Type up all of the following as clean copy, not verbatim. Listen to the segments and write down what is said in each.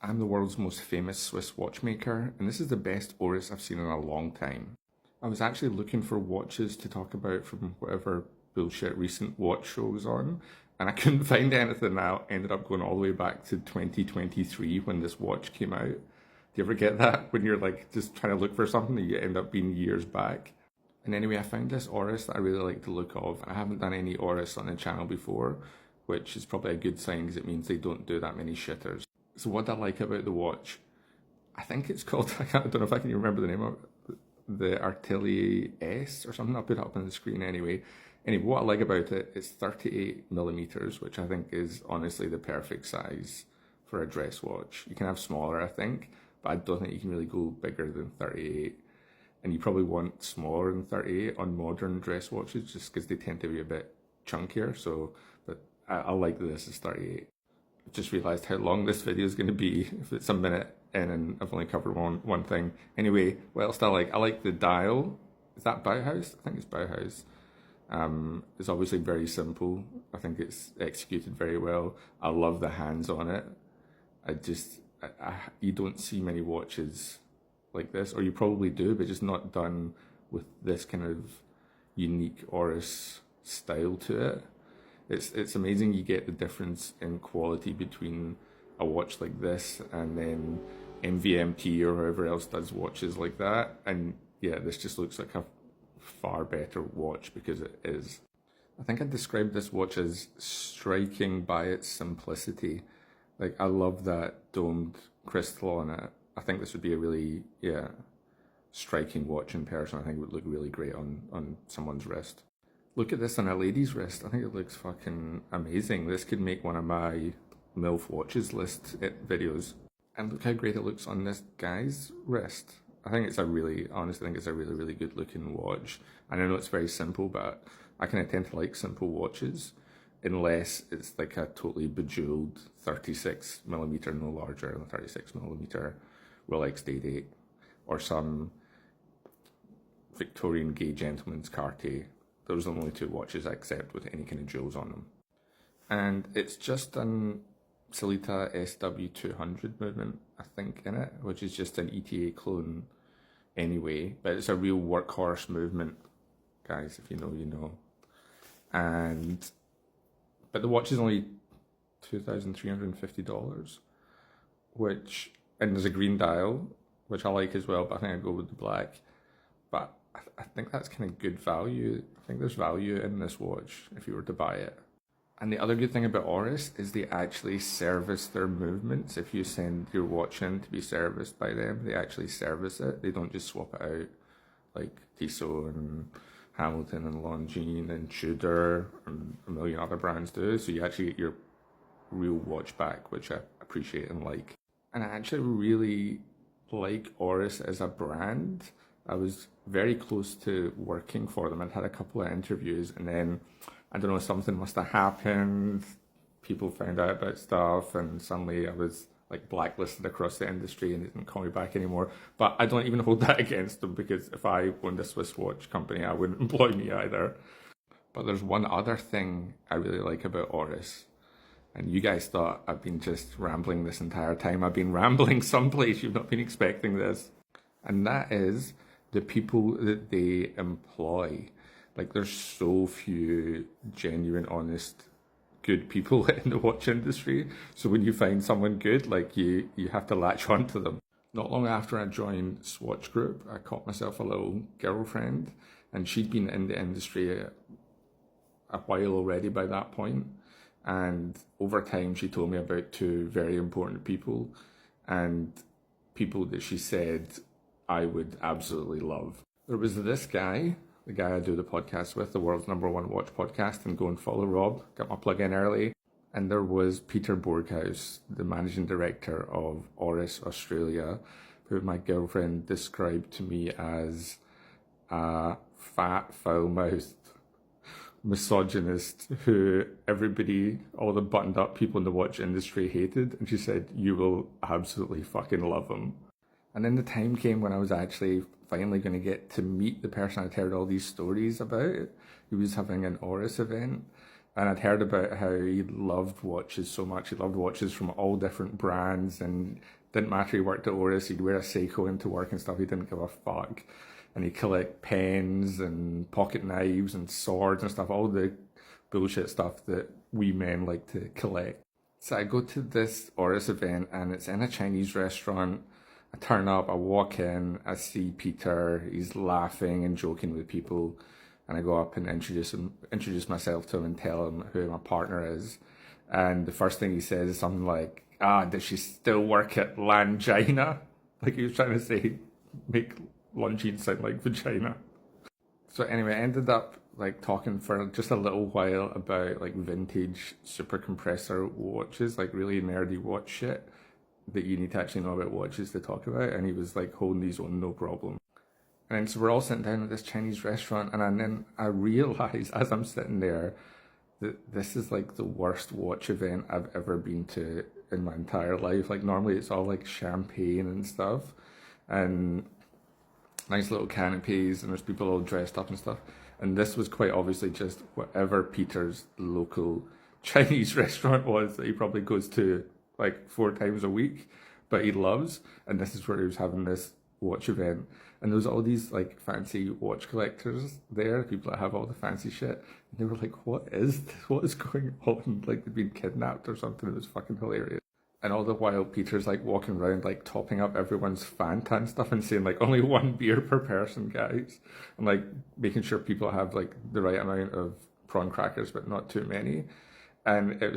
I'm the world's most famous Swiss watchmaker, and this is the best Oris I've seen in a long time. I was actually looking for watches to talk about from whatever bullshit recent watch show was on, and I couldn't find anything. I ended up going all the way back to 2023 when this watch came out. Do you ever get that when you're like just trying to look for something and you end up being years back? And anyway, I found this Oris that I really like the look of. I haven't done any Oris on the channel before, which is probably a good sign because it means they don't do that many shitters. So what I like about the watch, I think it's called, I don't know if I can remember the name of it, the Artelier S or something. I'll put it up on the screen anyway. Anyway, what I like about it is 38 millimeters, which I think is honestly the perfect size for a dress watch. You can have smaller, I think, but I don't think you can really go bigger than 38. And you probably want smaller than 38 on modern dress watches just because they tend to be a bit chunkier. So, but I like that this is 38. I've just realised how long this video is going to be if it's a minute in and I've only covered one thing. Anyway, what else do I like? I like the dial. Is that Bauhaus? I think it's Bauhaus. It's obviously very simple. I think it's executed very well. I love the hands on it. You don't see many watches like this, or you probably do, but just not done with this kind of unique Oris style to it. It's amazing you get the difference in quality between a watch like this and then MVMT or whoever else does watches like that. And yeah, this just looks like a far better watch because it is. I think I'd describe this watch as striking by its simplicity. Like, I love that domed crystal on it. I think this would be a really, striking watch in person. I think it would look really great on someone's wrist. Look at this on a lady's wrist. I think it looks fucking amazing. This could make one of my MILF watches list videos. And look how great it looks on this guy's wrist. I think honestly think it's a really, really good looking watch. And I know it's very simple, but I kind of tend to like simple watches unless it's like a totally bejeweled 36 millimeter, no larger than 36 millimeter Rolex Day-Date or some Victorian gay gentleman's Cartier. Those are the only two watches I accept with any kind of jewels on them. And it's just an Sellita SW200 movement, I think, in it, which is just an ETA clone anyway. But it's a real workhorse movement, guys, if you know, you know. But the watch is only $2,350, and there's a green dial, which I like as well, but I think I'd go with the black. But I think that's kind of good value. I think there's value in this watch if you were to buy it. And the other good thing about Oris is they actually service their movements. If you send your watch in to be serviced by them, they actually service it. They don't just swap it out like Tissot and Hamilton and Longines and Tudor and a million other brands do. So you actually get your real watch back, which I appreciate and like. And I actually really like Oris as a brand. I was very close to working for them. I'd had a couple of interviews and then, I don't know, something must have happened. People found out about stuff and suddenly I was like blacklisted across the industry and they didn't call me back anymore. But I don't even hold that against them because if I owned a Swiss watch company, I wouldn't employ me either. But there's one other thing I really like about Oris. And you guys thought I've been just rambling this entire time. I've been rambling someplace. You've not been expecting this. And that is the people that they employ. Like, there's so few genuine, honest, good people in the watch industry. So when you find someone good, like you have to latch on to them. Not long after I joined Swatch Group, I caught myself a little girlfriend, and she'd been in the industry a while already by that point. And over time, she told me about two very important people and people that she said I would absolutely love. There was this guy, the guy I do the podcast with, the world's #1 watch podcast, and go and follow Rob, got my plug in early. And there was Peter Borghaus, the managing director of Oris Australia, who my girlfriend described to me as a fat, foul-mouthed misogynist who all the buttoned up people in the watch industry hated. And she said, you will absolutely fucking love him. And then the time came when I was actually finally going to get to meet the person I'd heard all these stories about. He was having an Oris event And I'd heard about how he loved watches so much. He loved watches from all different brands, and didn't matter he worked at Oris, he'd wear a Seiko into work and stuff. He didn't give a fuck. And he'd collect pens and pocket knives and swords and stuff, all the bullshit stuff that we men like to collect. So I go to this Oris event, and it's in a Chinese restaurant. I turn up, I walk in, I see Peter, he's laughing and joking with people, and I go up and introduce myself to him and tell him who my partner is. And the first thing he says is something like, does she still work at Langina? Like he was trying to say, make Longines sound like vagina. So anyway, I ended up like talking for just a little while about like vintage super compressor watches, like really nerdy watch shit that you need to actually know about watches to talk about. And he was like holding these on no problem. And then so we're all sitting down at this Chinese restaurant, and then I realize as I'm sitting there that this is like the worst watch event I've ever been to in my entire life. Like normally it's all like champagne and stuff and nice little canopies, and there's people all dressed up and stuff. And this was quite obviously just whatever Peter's local Chinese restaurant was that he probably goes to like 4 times a week, but he loves. And this is where he was having this watch event. And there was all these like fancy watch collectors there, people that have all the fancy shit. And they were like, what is this? What is going on? Like they'd been kidnapped or something. It was fucking hilarious. And all the while, Peter's like walking around, like topping up everyone's Fanta and stuff and saying like only 1 beer per person, guys. And like making sure people have like the right amount of prawn crackers, but not too many. And it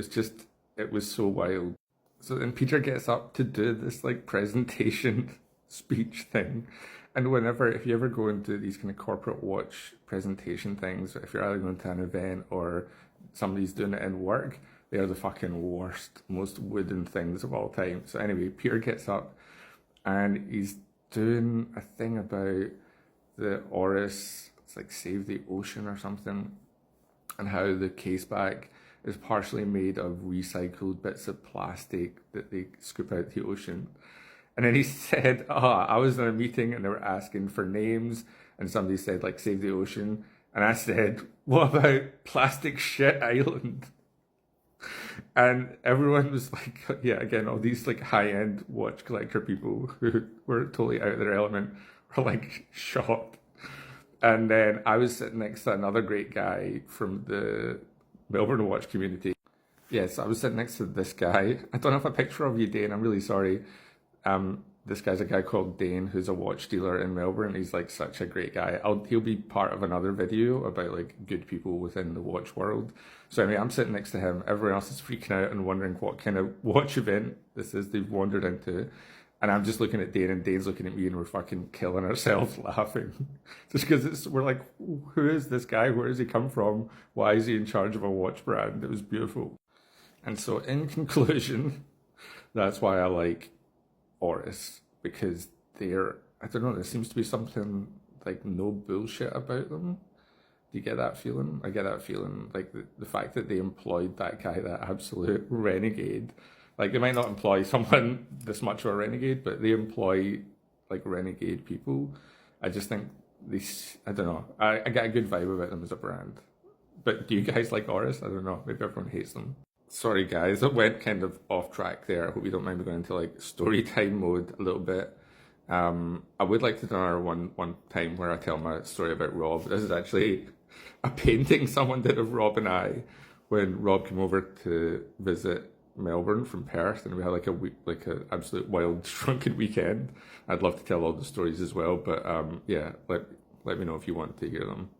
was so wild. So then Peter gets up to do this like presentation speech thing. And if you ever go into these kind of corporate watch presentation things, if you're either going to an event or somebody's doing it in work, they are the fucking worst, most wooden things of all time. So anyway, Peter gets up and he's doing a thing about the Oris, it's like Save the Ocean or something, and how the case back is partially made of recycled bits of plastic that they scoop out the ocean. And then he said, I was in a meeting and they were asking for names, and somebody said like Save the Ocean. And I said, what about Plastic Shit Island? And everyone was like, yeah, again, all these like high-end watch collector people who were totally out of their element were like shocked. And then I was sitting next to another great guy from the Melbourne watch community. Yes, I was sitting next to this guy. I don't have a picture of you, Dane. I'm really sorry. This guy's a guy called Dane who's a watch dealer in Melbourne. He's like such a great guy. He'll be part of another video about like good people within the watch world. So anyway, I'm sitting next to him. Everyone else is freaking out and wondering what kind of watch event this is they've wandered into. And I'm just looking at Dane, and Dane's looking at me, and we're fucking killing ourselves laughing. Just because we're like, who is this guy? Where does he come from? Why is he in charge of a watch brand? It was beautiful. And so in conclusion, that's why I like Oris, because I don't know, there seems to be something like no bullshit about them. Do you get that feeling? I get that feeling, like the fact that they employed that guy, that absolute renegade. Like they might not employ someone this much of a renegade, but they employ like renegade people. I just think I don't know, I get a good vibe about them as a brand. But do you guys like Oris? I don't know, maybe everyone hates them. Sorry guys, it went kind of off track there. I hope you don't mind me going into like story time mode a little bit. I would like to do another one time where I tell my story about Rob. This is actually a painting someone did of Rob and I when Rob came over to visit Melbourne from Perth, and we had like a week, like an absolute wild drunken weekend. I'd love to tell all the stories as well, but yeah, let me know if you want to hear them.